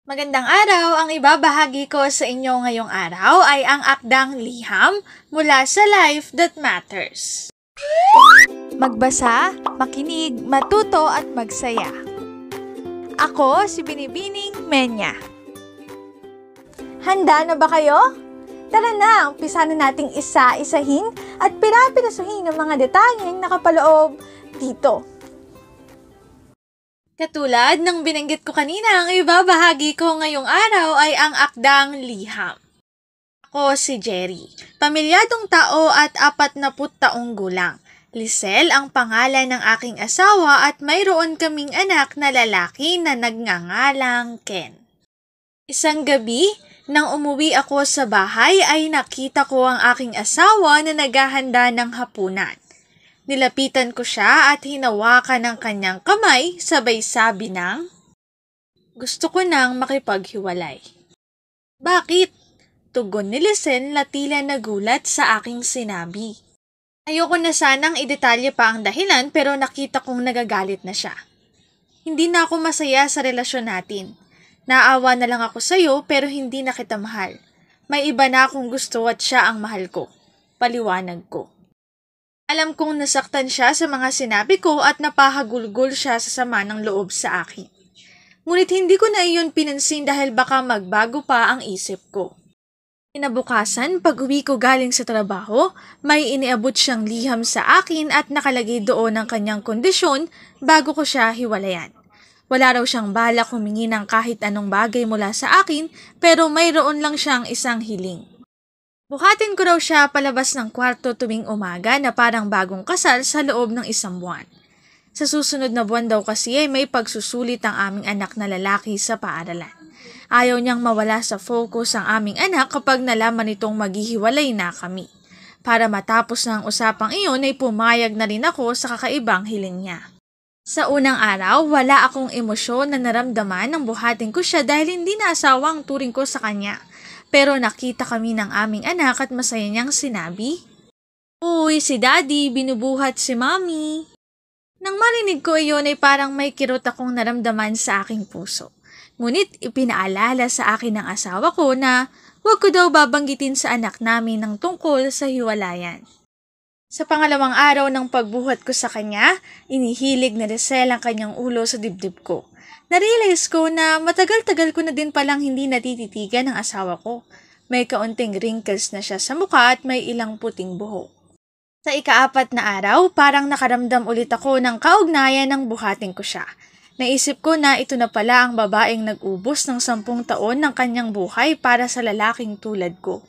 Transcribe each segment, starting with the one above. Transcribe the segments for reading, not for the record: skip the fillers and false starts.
Magandang araw! Ang ibabahagi ko sa inyo ngayong araw ay ang akdang liham mula sa Life That Matters. Magbasa, makinig, matuto at magsaya. Ako si Binibining Menya. Handa na ba kayo? Tara na, umpisa na nating isa-isahin at pirapirasuhin ang mga detalyeng nakapaloob dito. Katulad ng binanggit ko kanina, ang ibabahagi ko ngayong araw ay ang akdang liham. Ako si Jerry, pamilyadong tao at 40 taong gulang. Lisel ang pangalan ng aking asawa at mayroon kaming anak na lalaki na nagngangalang Ken. Isang gabi, nang umuwi ako sa bahay ay nakita ko ang aking asawa na naghahanda ng hapunan. Nilapitan ko siya at hinawakan ng kanyang kamay, sabay sabi ng, "Gusto ko nang makipaghiwalay." "Bakit?" Tugon ni Lisel na tila nagulat sa aking sinabi. Ayoko na sanang idetalye pa ang dahilan pero nakita kong nagagalit na siya. "Hindi na ako masaya sa relasyon natin. Naawa na lang ako sa'yo pero hindi na kita mahal. May iba na akong gusto at siya ang mahal ko." Paliwanag ko. Alam kong nasaktan siya sa mga sinabi ko at napahagulgol siya sa sama ng loob sa akin. Ngunit hindi ko na iyon pinansin dahil baka magbago pa ang isip ko. Kinabukasan, pag-uwi ko galing sa trabaho, may iniabot siyang liham sa akin at nakalagay doon ang kanyang kondisyon bago ko siya hiwalayan. Wala raw siyang balak humingi ng kahit anong bagay mula sa akin pero mayroon lang siyang isang hiling. Buhatin ko raw siya palabas ng kwarto tuwing umaga na parang bagong kasal sa loob ng 1 buwan. Sa susunod na buwan daw kasi ay may pagsusulit ang aming anak na lalaki sa paaralan. Ayaw niyang mawala sa focus ang aming anak kapag nalaman nitong maghihiwalay na kami. Para matapos na ang usapang iyon ay pumayag na rin ako sa kakaibang hiling niya. Sa unang araw, wala akong emosyon na naramdaman nang buhatin ko siya dahil hindi na asawa ang turing ko sa kanya. Pero nakita kami ng aming anak at masaya niyang sinabi, "Uy, si Daddy, binubuhat si Mommy." Nang marinig ko iyon ay parang may kirot akong naramdaman sa aking puso. Ngunit ipinaalala sa akin ng asawa ko na huwag ko daw babanggitin sa anak namin ng tungkol sa hiwalayan. Sa pangalawang araw ng pagbuhat ko sa kanya, inihilig na Lisel ang kanyang ulo sa dibdib ko. Narealize ko na matagal-tagal ko na din palang hindi natititigan ng asawa ko. May kaunting wrinkles na siya sa mukha at may ilang puting buhok. Sa ika-4 na araw, parang nakaramdam ulit ako ng kaugnayan ng buhatin ko siya. Naisip ko na ito na pala ang babaeng nag-ubos ng 10 taon ng kanyang buhay para sa lalaking tulad ko.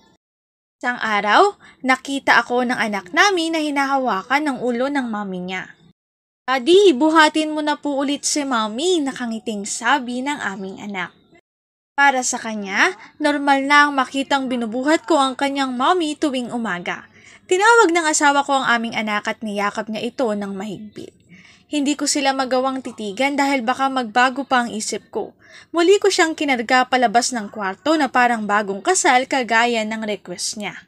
Isang araw, nakita ako ng anak namin na hinahawakan ng ulo ng mami niya. "Daddy, buhatin mo na po ulit si Mommy," nakangiting sabi ng aming anak. Para sa kanya, normal na ang makitang binubuhat ko ang kanyang mommy tuwing umaga. Tinawag ng asawa ko ang aming anak at niyakap niya ito ng mahigpit. Hindi ko sila magawang titigan dahil baka magbago pa ang isip ko. Muli ko siyang kinarga palabas ng kwarto na parang bagong kasal kagaya ng request niya.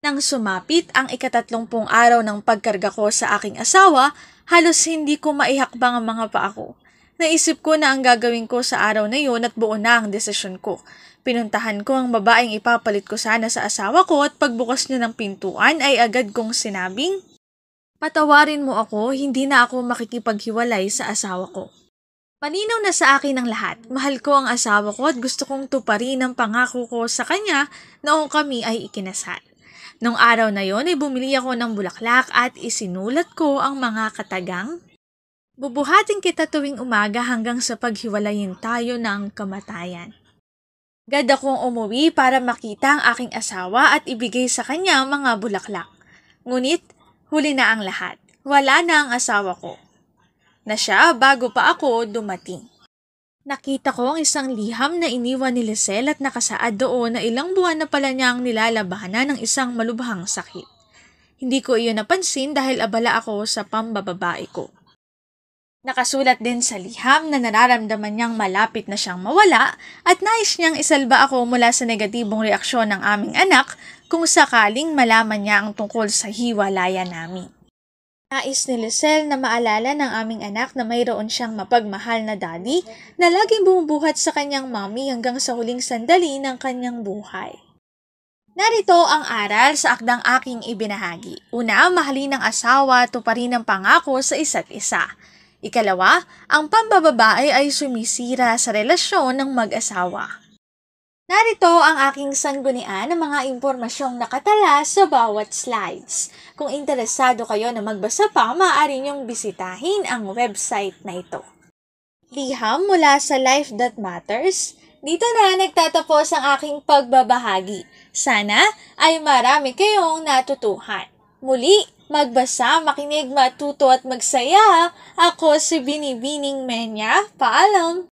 Nang sumapit ang ika-30 araw ng pagkarga ko sa aking asawa, halos hindi ko maihakbang ang mga paa ko. Naisip ko na ang gagawin ko sa araw na yun at buo na ang desisyon ko. Pinuntahan ko ang babaeng ipapalit ko sana sa asawa ko at pagbukas niya ng pintuan ay agad kong sinabing, "Patawarin mo ako, hindi na ako makikipaghiwalay sa asawa ko." Malinaw na sa akin ang lahat. Mahal ko ang asawa ko at gusto kong tuparin ang pangako ko sa kanya noong kami ay ikinasal. Nung araw na yon ay bumili ako ng bulaklak at isinulat ko ang mga katagang, "Bubuhatin kita tuwing umaga hanggang sa paghiwalayin tayo ng kamatayan." Agad akong umuwi para makita ang aking asawa at ibigay sa kanya ang mga bulaklak. Ngunit, huli na ang lahat. Wala na ang asawa ko. Na siya bago pa ako dumating. Nakita ko ang isang liham na iniwan ni Lisel at nakasaad doon na ilang buwan na pala niyang nilalabanan ng isang malubhang sakit. Hindi ko iyon napansin dahil abala ako sa pambababae ko. Nakasulat din sa liham na nararamdaman niyang malapit na siyang mawala at nais niyang isalba ako mula sa negatibong reaksyon ng aming anak kung sakaling malaman niya ang tungkol sa hiwalayan namin. Nais ni Lucel na maalala ng aming anak na mayroon siyang mapagmahal na daddy na laging bumubuhat sa kanyang mommy hanggang sa huling sandali ng kanyang buhay. Narito ang aral sa akdang aking ibinahagi. Una, mahalin ang asawa, tuparin ang pangako sa isa't isa. Ikalawa, ang pambababae ay sumisira sa relasyon ng mag-asawa. Narito ang aking sanggunian ng mga impormasyong nakatala sa bawat slides. Kung interesado kayo na magbasa pa, maaari niyong bisitahin ang website na ito. Liham mula sa Life That Matters. Dito na nagtatapos ang aking pagbabahagi. Sana ay marami kayong natutuhan. Muli, magbasa, makinig, matuto at magsaya. Ako si Binibining Menya. Paalam!